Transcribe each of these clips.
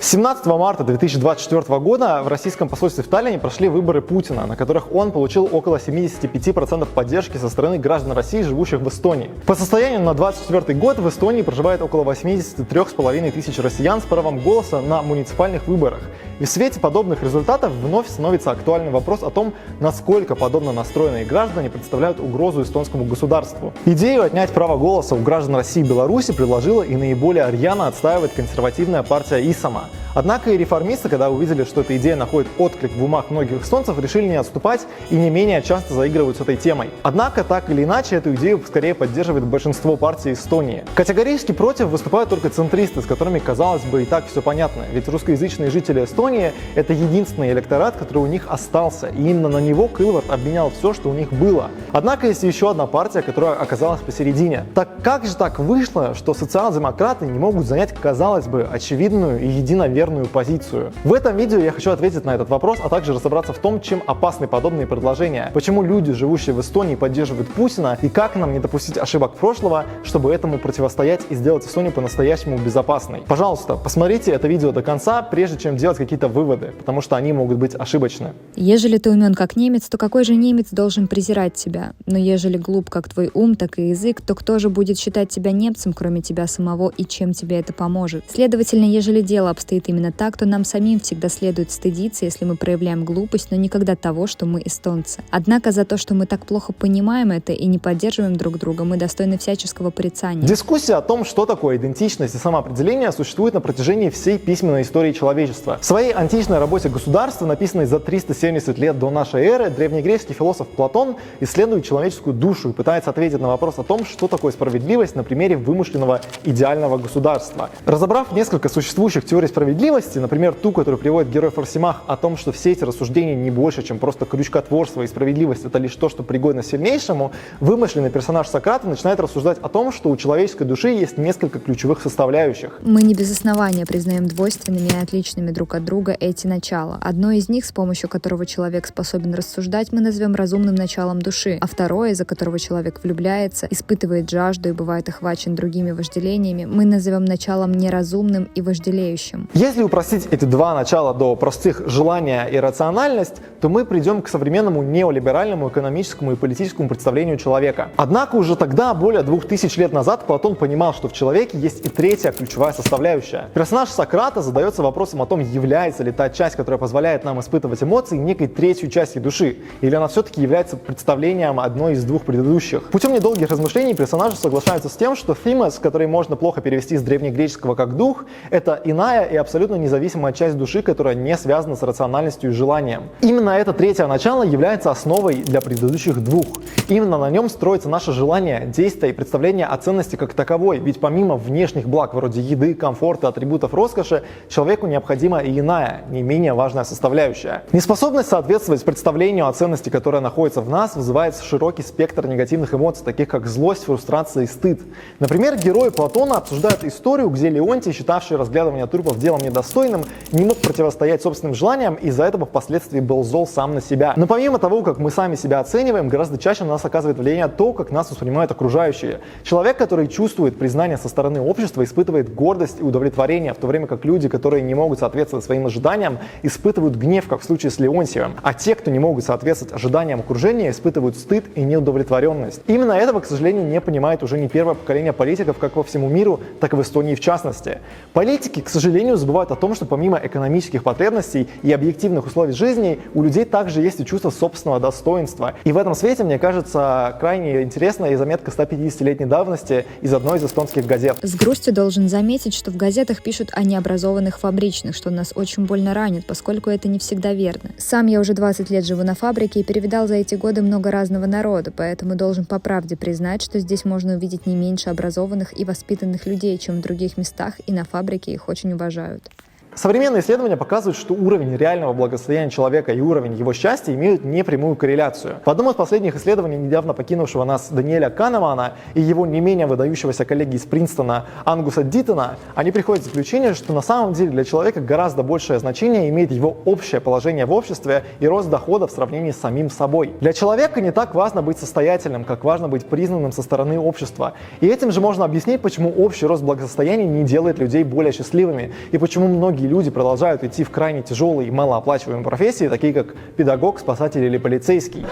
17 марта 2024 года в российском посольстве в Таллине прошли выборы Путина, на которых он получил около 75% поддержки со стороны граждан России, живущих в Эстонии. По состоянию на 2024 год в Эстонии проживает около 83,5 тысяч россиян с правом голоса на муниципальных выборах. И в свете подобных результатов вновь становится актуальный вопрос о том, насколько подобно настроенные граждане представляют угрозу эстонскому государству. Идею отнять право голоса у граждан России и Беларуси предложила и наиболее рьяно отстаивает консервативная партия ИСАМА. Однако и реформисты, когда увидели, что эта идея находит отклик в умах многих эстонцев, решили не отступать и не менее часто заигрывают с этой темой. Однако, так или иначе, эту идею скорее поддерживает большинство партий Эстонии. Категорически против выступают только центристы, с которыми, казалось бы, и так все понятно. Ведь русскоязычные жители Эстонии – это единственный электорат, который у них остался, и именно на него Кылвард обменял все, что у них было. Однако есть еще одна партия, которая оказалась посередине. Так как же так вышло, что социал-демократы не могут занять, казалось бы, очевидную и единоверную позицию? В этом видео я хочу ответить на этот вопрос, а также разобраться в том, чем опасны подобные предложения, почему люди, живущие в Эстонии, поддерживают Путина и как нам не допустить ошибок прошлого, чтобы этому противостоять и сделать Эстонию по-настоящему безопасной. Пожалуйста, посмотрите это видео до конца, прежде чем делать какие-то выводы, потому что они могут быть ошибочны. Ежели ты умен как немец, то какой же немец должен презирать тебя? Но ежели глуп как твой ум, так и язык, то кто же будет считать тебя немцем, кроме тебя самого, и чем тебе это поможет? Следовательно, ежели дело обстоит именно так, то нам самим всегда следует стыдиться, если мы проявляем глупость, но никогда того, что мы эстонцы. Однако за то, что мы так плохо понимаем это и не поддерживаем друг друга, мы достойны всяческого порицания. Дискуссия о том, что такое идентичность и самоопределение, существует на протяжении всей письменной истории человечества. В своей античной работе «Государство», написанной за 370 лет до нашей эры, древнегреческий философ Платон исследует человеческую душу и пытается ответить на вопрос о том, что такое справедливость на примере вымышленного идеального государства. Разобрав несколько существующих теорий справедливости, например, ту, которую приводит герой Фарсимах, о том, что все эти рассуждения не больше, чем просто крючкотворство, и справедливость — это лишь то, что пригодно сильнейшему, вымышленный персонаж Сократа начинает рассуждать о том, что у человеческой души есть несколько ключевых составляющих. Мы не без основания признаем двойственными и отличными друг от друга эти начала. Одно из них, с помощью которого человек способен рассуждать, мы назовем разумным началом души, а второе, из-за которого человек влюбляется, испытывает жажду и бывает охвачен другими вожделениями, мы назовем началом неразумным и вожделеющим. Если упростить эти два начала до простых желания и рациональность, то мы придем к современному неолиберальному экономическому и политическому представлению человека. Однако уже тогда, более 2000 лет назад, Платон понимал, что в человеке есть и третья ключевая составляющая. Персонаж Сократа задается вопросом о том, является ли та часть, которая позволяет нам испытывать эмоции, некой третьей частью души, или она все-таки является представлением одной из двух предыдущих. Путем недолгих размышлений персонажи соглашаются с тем, что «themos», который можно плохо перевести с древнегреческого как «дух», это иная и абсолютно независимая часть души, которая не связана с рациональностью и желанием. Именно это третье начало является основой для предыдущих двух. Именно на нем строится наше желание, действие и представление о ценности как таковой, ведь помимо внешних благ вроде еды, комфорта, атрибутов роскоши, человеку необходима и иная, не менее важная составляющая. Неспособность соответствовать представлению о ценности, которая находится в нас, вызывает широкий спектр негативных эмоций, таких как злость, фрустрация и стыд. Например, герои Платона обсуждают историю, где Леонтий, считавший разглядывание трупов делом недостойным, не мог противостоять собственным желаниям и из-за этого впоследствии был зол сам на себя. Но помимо того, как мы сами себя оцениваем, гораздо чаще на нас оказывает влияние то, как нас воспринимают окружающие. Человек, который чувствует признание со стороны общества, испытывает гордость и удовлетворение, в то время как люди, которые не могут соответствовать своим ожиданиям, испытывают гнев, как в случае с Леонтием. А те, кто не могут соответствовать ожиданиям окружения, испытывают стыд и неудовлетворенность. Именно этого, к сожалению, не понимает уже не первое поколение политиков как во всему миру, так и в Эстонии в частности. Политики, к сожалению, забывают о том, что помимо экономических потребностей и объективных условий жизни, у людей также есть и чувство собственного достоинства. И в этом свете, мне кажется, крайне интересная и заметка 150-летней давности из одной из эстонских газет. С грустью должен заметить, что в газетах пишут о необразованных фабричных, что нас очень больно ранит, поскольку это не всегда верно. Сам я уже 20 лет живу на фабрике и перевидал за эти годы много разного народа, поэтому должен по правде признать, что здесь можно увидеть не меньше образованных и воспитанных людей, чем в других местах, и на фабрике их очень уважают. Современные исследования показывают, что уровень реального благосостояния человека и уровень его счастья имеют непрямую корреляцию. В одном из последних исследований недавно покинувшего нас Даниэля Канемана и его не менее выдающегося коллеги из Принстона Ангуса Диттона, они приходят к заключению, что на самом деле для человека гораздо большее значение имеет его общее положение в обществе и рост дохода в сравнении с самим собой. Для человека не так важно быть состоятельным, как важно быть признанным со стороны общества. И этим же можно объяснить, почему общий рост благосостояния не делает людей более счастливыми, и почему многие многие люди продолжают идти в крайне тяжелые и малооплачиваемые профессии, такие как педагог, спасатель или полицейский.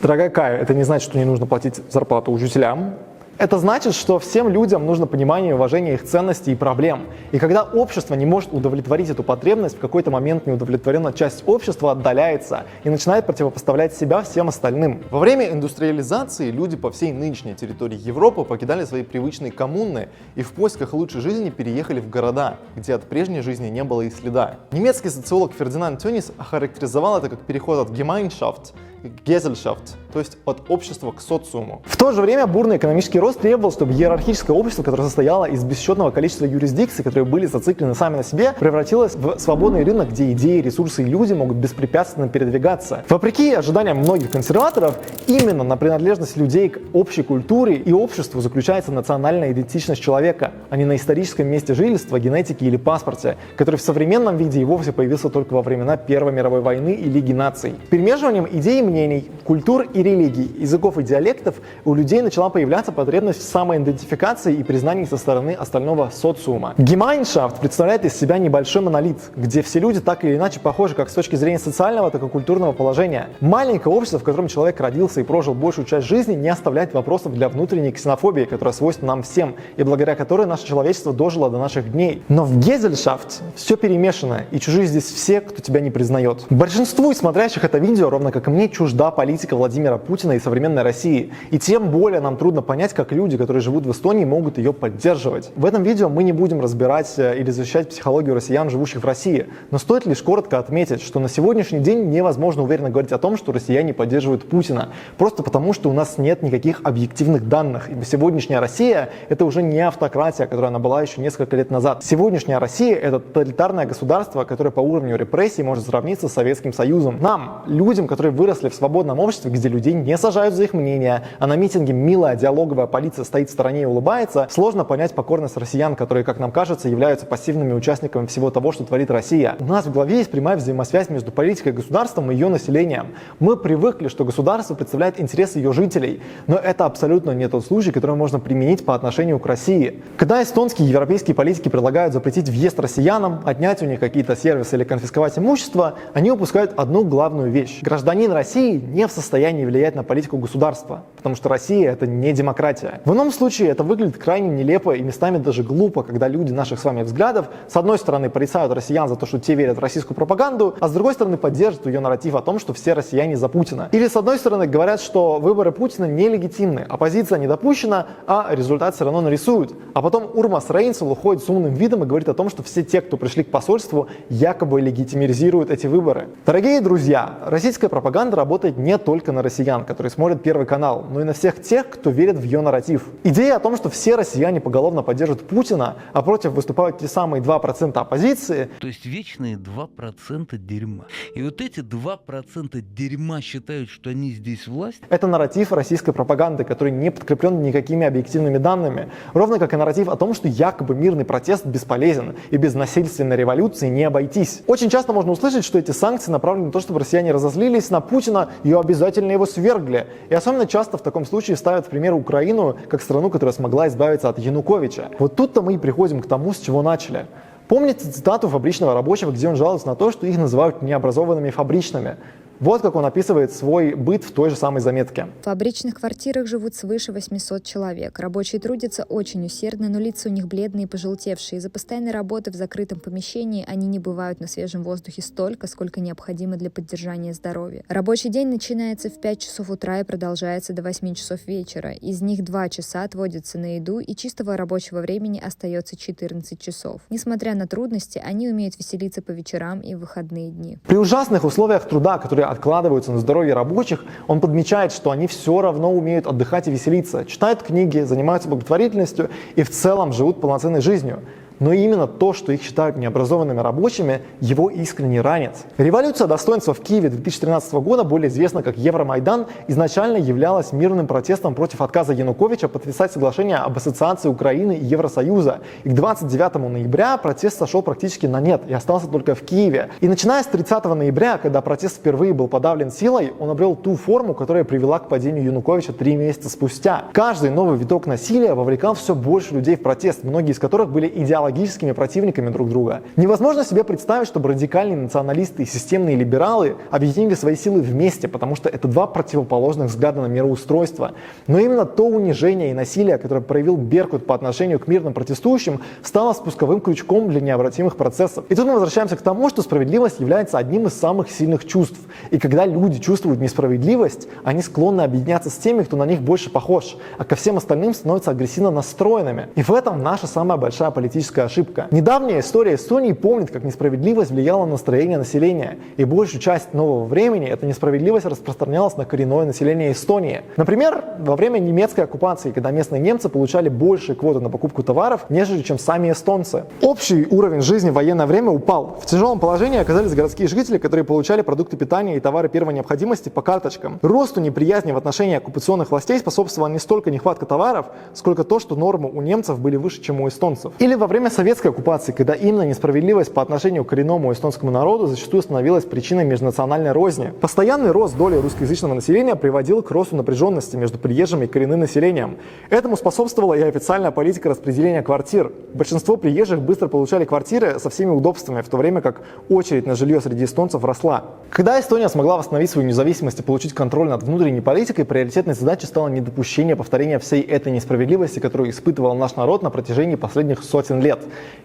Дорогая Кая, это не значит, что не нужно платить зарплату учителям. Это значит, что всем людям нужно понимание и уважение их ценностей и проблем. И когда общество не может удовлетворить эту потребность, в какой-то момент неудовлетворенная часть общества отдаляется и начинает противопоставлять себя всем остальным. Во время индустриализации люди по всей нынешней территории Европы покидали свои привычные коммуны и в поисках лучшей жизни переехали в города, где от прежней жизни не было и следа. Немецкий социолог Фердинанд Тönnies охарактеризовал это как переход от Gemeinschaft к Gesellschaft, то есть от общества к социуму. В то же время бурный экономический рост требовал, чтобы иерархическое общество, которое состояло из бесчетного количества юрисдикций, которые были зациклены сами на себе, превратилось в свободный рынок, где идеи, ресурсы и люди могут беспрепятственно передвигаться. Вопреки ожиданиям многих консерваторов, именно на принадлежность людей к общей культуре и обществу заключается национальная идентичность человека, а не на историческом месте жительства, генетике или паспорте, который в современном виде и вовсе появился только во времена Первой мировой войны и Лиги наций. Перемешиванием идей, мнений, культур и религий, языков и диалектов у людей начала появляться потребность в самоидентификации и признании со стороны остального социума. Gemeinschaft представляет из себя небольшой монолит, где все люди так или иначе похожи как с точки зрения социального, так и культурного положения. Маленькое общество, в котором человек родился и прожил большую часть жизни, не оставляет вопросов для внутренней ксенофобии, которая свойственна нам всем, и благодаря которой наше человечество дожило до наших дней. Но в Gesellschaft все перемешано, и чужие здесь все, кто тебя не признает. Большинству из смотрящих это видео, ровно как и мне, чужда политика Владимира Путина и современной России. И тем более нам трудно понять, как люди, которые живут в Эстонии, могут ее поддерживать. В этом видео мы не будем разбирать или защищать психологию россиян, живущих в России. Но стоит лишь коротко отметить, что на сегодняшний день невозможно уверенно говорить о том, что россияне поддерживают Путина. Просто потому, что у нас нет никаких объективных данных. Ибо сегодняшняя Россия — это уже не автократия, которая она была еще несколько лет назад. Сегодняшняя Россия — это тоталитарное государство, которое по уровню репрессий может сравниться с Советским Союзом. Нам, людям, которые выросли в свободном обществе, где людей не сажают за их мнение, а на митинге милая диалоговая полиция стоит в стороне и улыбается, сложно понять покорность россиян, которые, как нам кажется, являются пассивными участниками всего того, что творит Россия. У нас в голове есть прямая взаимосвязь между политикой государством и ее населением. Мы привыкли, что государство представляет интересы ее жителей, но это абсолютно не тот случай, который можно применить по отношению к России. Когда эстонские и европейские политики предлагают запретить въезд россиянам, отнять у них какие-то сервисы или конфисковать имущество, они упускают одну главную вещь. Гражданин России не в состоянии влиять на политику государства, потому что Россия — это не демократия. В ином случае это выглядит крайне нелепо и местами даже глупо, когда люди наших с вами взглядов с одной стороны порицают россиян за то, что те верят в российскую пропаганду, а с другой стороны поддерживают ее нарратив о том, что все россияне за Путина. Или с одной стороны говорят, что выборы Путина нелегитимны, оппозиция не допущена, а результат все равно нарисуют. А потом Урмас Рейнсел уходит с умным видом и говорит о том, что все те, кто пришли к посольству, якобы легитимизируют эти выборы. Дорогие друзья, российская пропаганда работает не только на россиян, которые смотрят Первый канал, но и на всех тех, кто верит в ее нарратив. Идея о том, что все россияне поголовно поддерживают Путина, а против выступают те самые 2% оппозиции. То есть вечные 2% дерьма. И вот эти 2% дерьма считают, что они здесь власть? Это нарратив российской пропаганды, который не подкреплен никакими объективными данными. Ровно как и нарратив о том, что якобы мирный протест бесполезен и без насильственной революции не обойтись. Очень часто можно услышать, что эти санкции направлены на то, чтобы россияне разозлились на Путина и обязательно его свергли. И особенно часто в таком случае ставят в пример Украину как страну, которая смогла избавиться от Януковича. Вот тут-то мы и приходим к тому, с чего начали. Помните цитату фабричного рабочего, где он жалуется на то, что их называют необразованными фабричными? Вот как он описывает свой быт в той же самой заметке. В фабричных квартирах живут свыше 800 человек. Рабочие трудятся очень усердно, но лица у них бледные и пожелтевшие. Из-за постоянной работы в закрытом помещении они не бывают на свежем воздухе столько, сколько необходимо для поддержания здоровья. Рабочий день начинается в 5 часов утра и продолжается до 8 часов вечера. Из них 2 часа отводятся на еду, и чистого рабочего времени остается 14 часов. Несмотря на трудности, они умеют веселиться по вечерам и в выходные дни. При ужасных условиях труда, которые откладываются на здоровье рабочих, он подмечает, что они все равно умеют отдыхать и веселиться, читают книги, занимаются благотворительностью и в целом живут полноценной жизнью. Но именно то, что их считают необразованными рабочими, его искренне ранит. Революция достоинства в Киеве 2013 года, более известна как Евромайдан, изначально являлась мирным протестом против отказа Януковича подписать соглашение об ассоциации Украины и Евросоюза. И к 29 ноября протест сошел практически на нет и остался только в Киеве. И начиная с 30 ноября, когда протест впервые был подавлен силой, он обрел ту форму, которая привела к падению Януковича 3 месяца спустя. Каждый новый виток насилия вовлекал все больше людей в протест, многие из которых были идеологически идеологическими противниками друг друга. Невозможно себе представить, чтобы радикальные националисты и системные либералы объединили свои силы вместе, потому что это два противоположных взгляда на мироустройство. Но именно то унижение и насилие, которое проявил Беркут по отношению к мирным протестующим, стало спусковым крючком для необратимых процессов. И тут мы возвращаемся к тому, что справедливость является одним из самых сильных чувств. И когда люди чувствуют несправедливость, они склонны объединяться с теми, кто на них больше похож, а ко всем остальным становятся агрессивно настроенными. И в этом наша самая большая политическая ошибка. Недавняя история Эстонии помнит, как несправедливость влияла на настроение населения, и большую часть нового времени эта несправедливость распространялась на коренное население Эстонии. Например, во время немецкой оккупации, когда местные немцы получали большие квоты на покупку товаров, нежели чем сами эстонцы. Общий уровень жизни в военное время упал. В тяжелом положении оказались городские жители, которые получали продукты питания и товары первой необходимости по карточкам. Росту неприязни в отношении оккупационных властей способствовала не столько нехватка товаров, сколько то, что нормы у немцев были выше, чем у эстонцев. Или во время советской оккупации, когда именно несправедливость по отношению к коренному эстонскому народу зачастую становилась причиной межнациональной розни. Постоянный рост доли русскоязычного населения приводил к росту напряженности между приезжим и коренным населением. Этому способствовала и официальная политика распределения квартир. Большинство приезжих быстро получали квартиры со всеми удобствами, в то время как очередь на жилье среди эстонцев росла. Когда Эстония смогла восстановить свою независимость и получить контроль над внутренней политикой, приоритетной задачей стало недопущение повторения всей этой несправедливости, которую испытывал наш народ на протяжении последних сотен лет.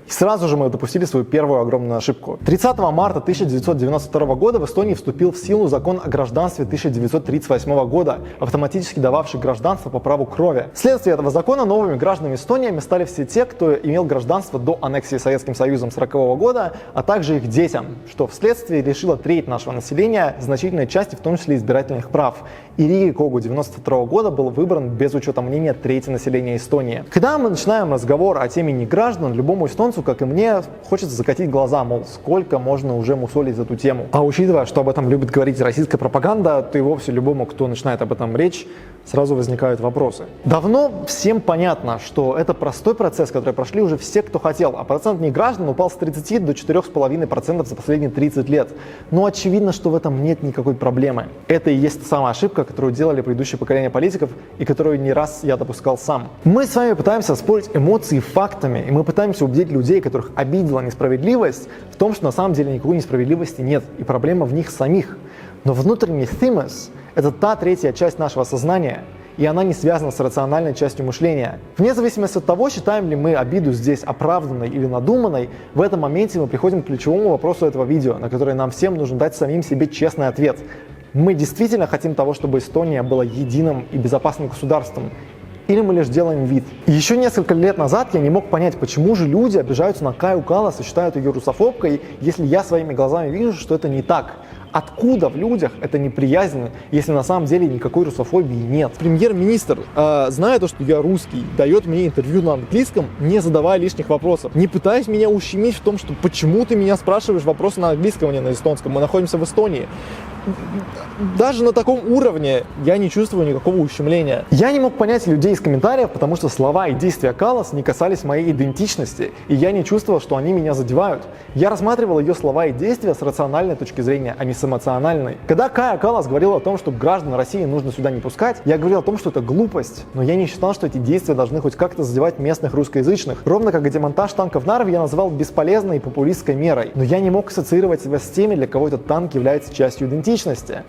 И сразу же мы допустили свою первую огромную ошибку. 30 марта 1992 года в Эстонии вступил в силу закон о гражданстве 1938 года, автоматически дававший гражданство по праву крови. Вследствие этого закона новыми гражданами Эстонии стали все те, кто имел гражданство до аннексии Советским Союзом 1940 года, а также их детям, что вследствие лишило треть нашего населения значительной части, в том числе избирательных прав. И Риги Когу 1992 года был выбран без учета мнения трети населения Эстонии. Когда мы начинаем разговор о теме неграждан, любому эстонцу, как и мне, хочется закатить глаза, мол, сколько можно уже мусолить эту тему. А учитывая, что об этом любит говорить российская пропаганда, то и вовсе любому, кто начинает об этом речь, сразу возникают вопросы. Давно всем понятно, что это простой процесс, который прошли уже все, кто хотел, а процент неграждан упал с 30 до 4,5% за последние 30 лет. Но очевидно, что в этом нет никакой проблемы. Это и есть та самая ошибка, которую делали предыдущие поколения политиков и которую не раз я допускал сам. Мы с вами пытаемся спорить эмоции фактами, и мы пытаемся убедить людей, которых обидела несправедливость, в том, что на самом деле никакой несправедливости нет, и проблема в них самих. Но внутренний thymos — это та третья часть нашего сознания, и она не связана с рациональной частью мышления. Вне зависимости от того, считаем ли мы обиду здесь оправданной или надуманной, в этом моменте мы приходим к ключевому вопросу этого видео, на который нам всем нужно дать самим себе честный ответ. Мы действительно хотим того, чтобы Эстония была единым и безопасным государством? Или мы лишь делаем вид? Еще несколько лет назад я не мог понять, почему же люди обижаются на Каю Каллас и считают ее русофобкой, если я своими глазами вижу, что это не так. Откуда в людях эта неприязнь, если на самом деле никакой русофобии нет? Премьер-министр, зная то, что я русский, дает мне интервью на английском, не задавая лишних вопросов. Не пытаясь меня ущемить в том, что почему ты меня спрашиваешь вопросы на английском, а не на эстонском. Мы находимся в Эстонии. Даже на таком уровне я не чувствую никакого ущемления. Я не мог понять людей из комментариев, потому что слова и действия Каллас не касались моей идентичности, и я не чувствовал, что они меня задевают. Я рассматривал ее слова и действия с рациональной точки зрения, а не с эмоциональной. Когда Кая Каллас говорила о том, что граждан России нужно сюда не пускать, я говорил о том, что это глупость, но я не считал, что эти действия должны хоть как-то задевать местных русскоязычных. Ровно как и демонтаж танков в Нарве я назвал бесполезной и популистской мерой, но я не мог ассоциировать себя с теми, для кого этот танк является частью идентичности.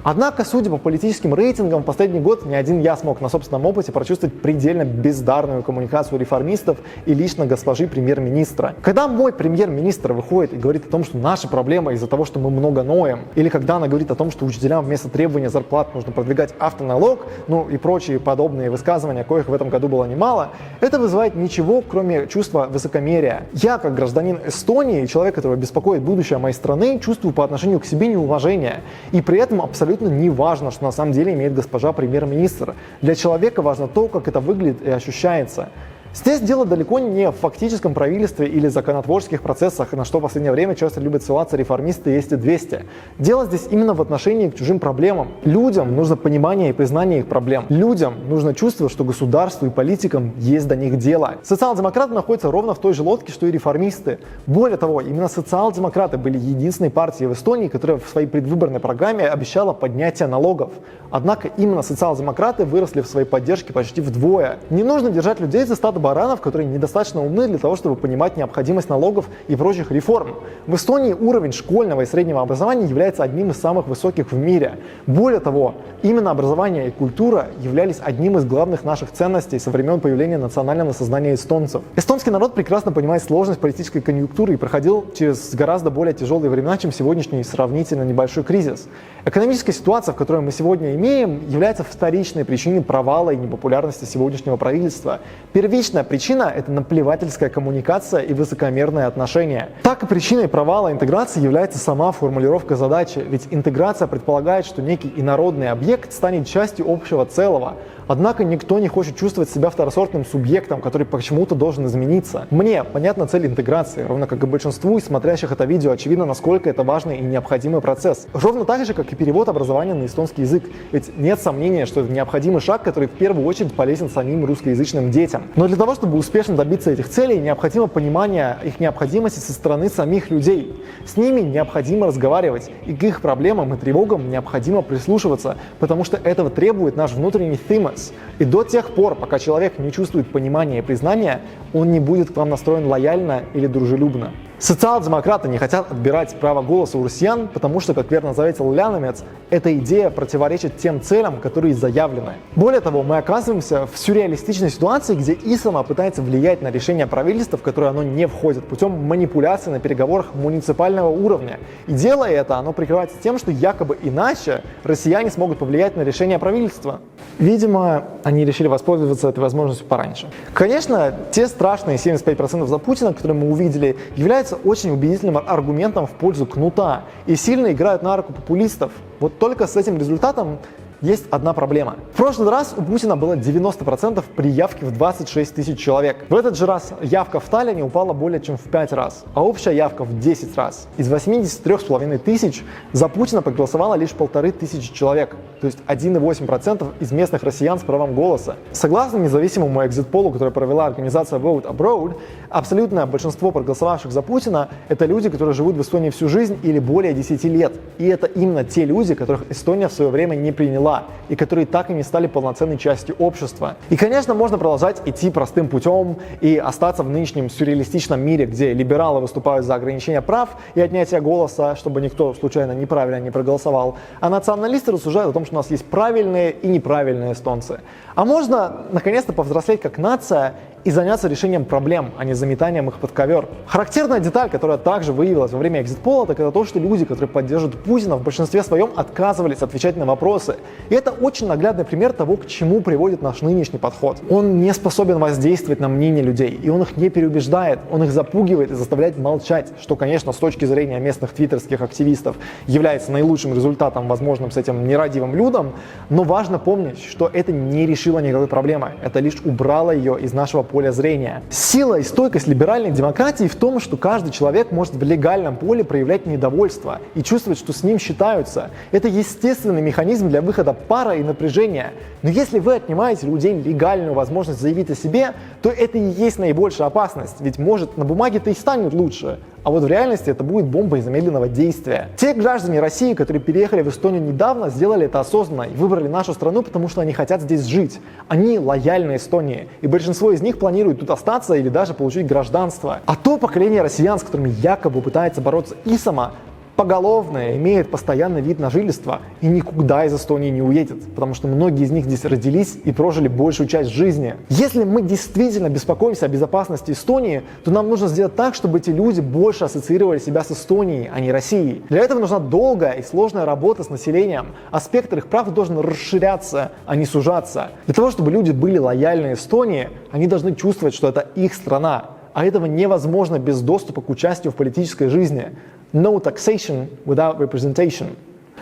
Однако, судя по политическим рейтингам, в последний год не один я смог на собственном опыте прочувствовать предельно бездарную коммуникацию реформистов и лично госпожи премьер-министра. Когда мой премьер-министр выходит и говорит о том, что наша проблема из-за того, что мы много ноем, или когда она говорит о том, что учителям вместо требования зарплат нужно продвигать автоналог, ну и прочие подобные высказывания, коих в этом году было немало, это вызывает ничего, кроме чувства высокомерия. Я, как гражданин Эстонии, человек, которого беспокоит будущее моей страны, чувствую по отношению к себе неуважение. И при этом абсолютно не важно, что на самом деле имеет госпожа премьер-министр. Для человека важно то, как это выглядит и ощущается. Здесь дело далеко не в фактическом правительстве или законотворческих процессах, на что в последнее время часто любят ссылаться реформисты и Есть-200. Дело здесь именно в отношении к чужим проблемам. Людям нужно понимание и признание их проблем. Людям нужно чувство, что государству и политикам есть до них дело. Социал-демократы находятся ровно в той же лодке, что и реформисты. Более того, именно социал-демократы были единственной партией в Эстонии, которая в своей предвыборной программе обещала поднятие налогов. Однако именно социал-демократы выросли в своей поддержке почти вдвое. Не нужно держать людей за стадо баранов, которые недостаточно умны для того, чтобы понимать необходимость налогов и прочих реформ. В Эстонии уровень школьного и среднего образования является одним из самых высоких в мире. Более того, именно образование и культура являлись одним из главных наших ценностей со времен появления национального сознания эстонцев. Эстонский народ прекрасно понимает сложность политической конъюнктуры и проходил через гораздо более тяжелые времена, чем сегодняшний сравнительно небольшой кризис. Экономическая ситуация, в которой мы сегодня имеем, является вторичной причиной провала и непопулярности сегодняшнего правительства. Первичная причина – это наплевательская коммуникация и высокомерные отношения. Так и причиной провала интеграции является сама формулировка задачи, ведь интеграция предполагает, что некий инородный объект станет частью общего целого. Однако никто не хочет чувствовать себя второсортным субъектом, который почему-то должен измениться. Мне понятна цель интеграции, ровно как и большинству из смотрящих это видео очевидно, насколько это важный и необходимый процесс. Ровно так же, как и перевод образования на эстонский язык. Ведь нет сомнения, что это необходимый шаг, который в первую очередь полезен самим русскоязычным детям. Но для того, чтобы успешно добиться этих целей, необходимо понимание их необходимости со стороны самих людей. С ними необходимо разговаривать, и к их проблемам и тревогам необходимо прислушиваться, потому что этого требует наш внутренний thymos. И до тех пор, пока человек не чувствует понимания и признания, он не будет к вам настроен лояльно или дружелюбно. Социал-демократы не хотят отбирать право голоса у россиян, потому что, как верно заметил Ляномец, эта идея противоречит тем целям, которые заявлены. Более того, мы оказываемся в сюрреалистичной ситуации, где ИСАМА пытается влиять на решение правительства, в которое оно не входит, путем манипуляций на переговорах муниципального уровня. И делая это, оно прикрывается тем, что якобы иначе россияне смогут повлиять на решение правительства. Видимо, они решили воспользоваться этой возможностью пораньше. Конечно, те страшные 75% за Путина, которые мы увидели, являются очень убедительным аргументом в пользу кнута и сильно играют на руку популистов. Вот только с этим результатом есть одна проблема. В прошлый раз у Путина было 90% при явке в 26 тысяч человек. В этот же раз явка в Таллине упала более чем в 5 раз, а общая явка в 10 раз. Из 83,5 тысяч за Путина проголосовало лишь 1500 человек, то есть 1,8% из местных россиян с правом голоса. Согласно независимому экзит-полу, который провела организация Vote Abroad, абсолютное большинство проголосовавших за Путина – это люди, которые живут в Эстонии всю жизнь или более 10 лет. И это именно те люди, которых Эстония в свое время не приняла, и которые так и не стали полноценной частью общества. И, конечно, можно продолжать идти простым путем и остаться в нынешнем сюрреалистичном мире, где либералы выступают за ограничение прав и отнятие голоса, чтобы никто случайно неправильно не проголосовал, а националисты рассуждают о том, что у нас есть правильные и неправильные эстонцы. А можно, наконец-то, повзрослеть как нация и заняться решением проблем, а не заметанием их под ковер. Характерная деталь, которая также выявилась во время экзит-пола, так это то, что люди, которые поддерживают Путина, в большинстве своем отказывались отвечать на вопросы. И это очень наглядный пример того, к чему приводит наш нынешний подход. Он не способен воздействовать на мнение людей, и он их не переубеждает, он их запугивает и заставляет молчать, что, конечно, с точки зрения местных твиттерских активистов является наилучшим результатом, возможным с этим нерадивым людям, но важно помнить, что это не решило никакой проблемы, это лишь убрало ее из нашего поля зрения. Сила и стойкость либеральной демократии в том, что каждый человек может в легальном поле проявлять недовольство и чувствовать, что с ним считаются. Это естественный механизм для выхода пара и напряжения. Но если вы отнимаете у людей легальную возможность заявить о себе, то это и есть наибольшая опасность, ведь может на бумаге-то и станет лучше, а вот в реальности это будет бомбой замедленного действия. Те граждане России, которые переехали в Эстонию недавно, сделали это осознанно и выбрали нашу страну, потому что они хотят здесь жить. Они лояльны Эстонии, и большинство из них планируют тут остаться или даже получить гражданство. А то поколение россиян, с которыми якобы пытается бороться ИСАМА, поголовное, имеет постоянный вид на жительство и никуда из Эстонии не уедет, потому что многие из них здесь родились и прожили большую часть жизни. Если мы действительно беспокоимся о безопасности Эстонии, то нам нужно сделать так, чтобы эти люди больше ассоциировали себя с Эстонией, а не Россией. Для этого нужна долгая и сложная работа с населением, а спектр их прав должен расширяться, а не сужаться. Для того, чтобы люди были лояльны Эстонии, они должны чувствовать, что это их страна, а этого невозможно без доступа к участию в политической жизни. No taxation without representation.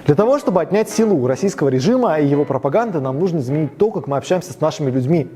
Для того, чтобы отнять силу у российского режима и его пропаганды, нам нужно изменить то, как мы общаемся с нашими людьми.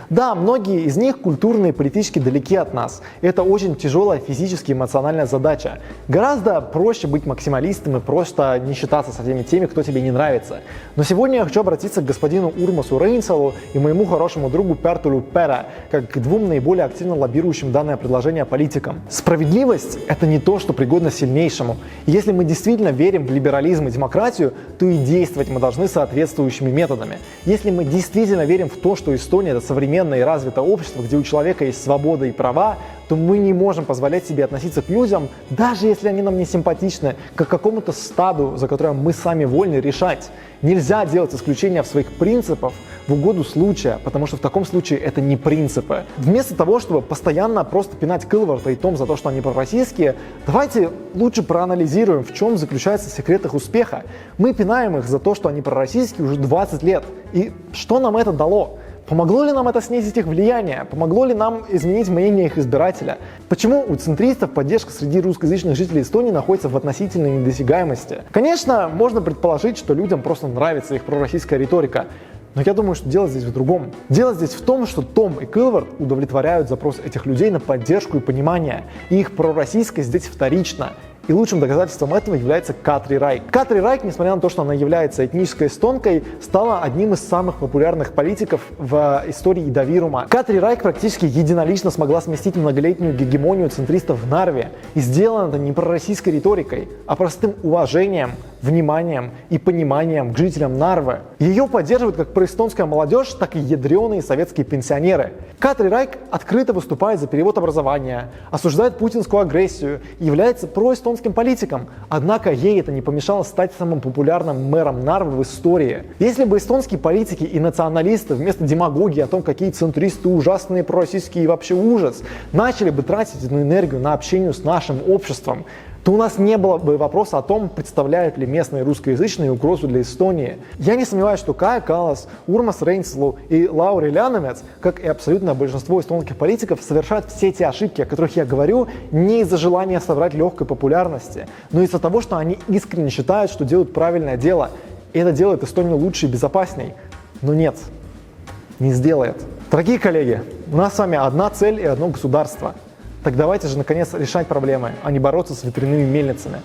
Да, многие из них культурно и политически далеки от нас. Это очень тяжелая физически и эмоциональная задача. Гораздо проще быть максималистом и просто не считаться со всеми теми, кто тебе не нравится. Но сегодня я хочу обратиться к господину Урмасу Рейнсалу и моему хорошему другу Пертулю Пера, как к двум наиболее активно лоббирующим данное предложение политикам. Справедливость – это не то, что пригодно сильнейшему. И если мы действительно верим в либерализм и демократию, демократию, то и действовать мы должны соответствующими методами. Если мы действительно верим в то, что Эстония – это современное и развитое общество, где у человека есть свобода и права, то мы не можем позволять себе относиться к людям, даже если они нам не симпатичны, как к какому-то стаду, за которым мы сами вольны решать. Нельзя делать исключения в своих принципах в угоду случая, потому что в таком случае это не принципы. Вместо того, чтобы постоянно просто пинать Кылварта и Том за то, что они пророссийские, давайте лучше проанализируем, в чем заключается секрет их успеха. Мы пинаем их за то, что они пророссийские уже 20 лет. И что нам это дало? Помогло ли нам это снизить их влияние? Помогло ли нам изменить мнение их избирателя? Почему у центристов поддержка среди русскоязычных жителей Эстонии находится в относительной недосягаемости? Конечно, можно предположить, что людям просто нравится их пророссийская риторика. Но я думаю, что дело здесь в другом. Дело здесь в том, что Том и Кылварт удовлетворяют запрос этих людей на поддержку и понимание. И их пророссийскость здесь вторична. И лучшим доказательством этого является Катри Райк. Катри Райк, несмотря на то, что она является этнической эстонкой, стала одним из самых популярных политиков в истории Давирума. Катри Райк практически единолично смогла сместить многолетнюю гегемонию центристов в Нарве. И сделано это не пророссийской риторикой, а простым уважением, вниманием и пониманием к жителям Нарвы. Ее поддерживают как проэстонская молодежь, так и ядреные советские пенсионеры. Катри Райк открыто выступает за перевод образования, осуждает путинскую агрессию и является проэстонским политиком. Однако ей это не помешало стать самым популярным мэром Нарвы в истории. Если бы эстонские политики и националисты вместо демагогии о том, какие центристы ужасные, пророссийские и вообще ужас, начали бы тратить эту энергию на общение с нашим обществом, то у нас не было бы вопроса о том, представляют ли местные русскоязычные угрозу для Эстонии. Я не сомневаюсь, что Кая Каллас, Урмас Рейнслу и Лаури Ляномец, как и абсолютное большинство эстонских политиков, совершают все те ошибки, о которых я говорю, не из-за желания собрать легкой популярности, но из-за того, что они искренне считают, что делают правильное дело, и это делает Эстонию лучше и безопасней. Но нет, не сделает. Дорогие коллеги, у нас с вами одна цель и одно государство. Так давайте же, наконец, решать проблемы, а не бороться с ветряными мельницами.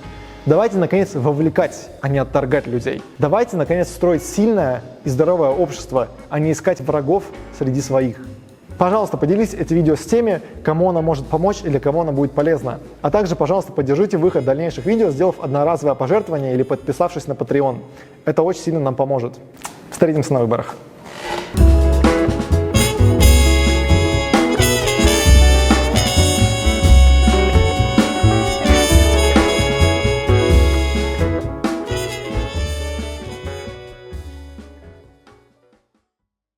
Давайте, наконец, вовлекать, а не отторгать людей. Давайте, наконец, строить сильное и здоровое общество, а не искать врагов среди своих. Пожалуйста, поделитесь это видео с теми, кому оно может помочь или кому оно будет полезно. А также, пожалуйста, поддержите выход дальнейших видео, сделав одноразовое пожертвование или подписавшись на Patreon. Это очень сильно нам поможет. Встретимся на выборах.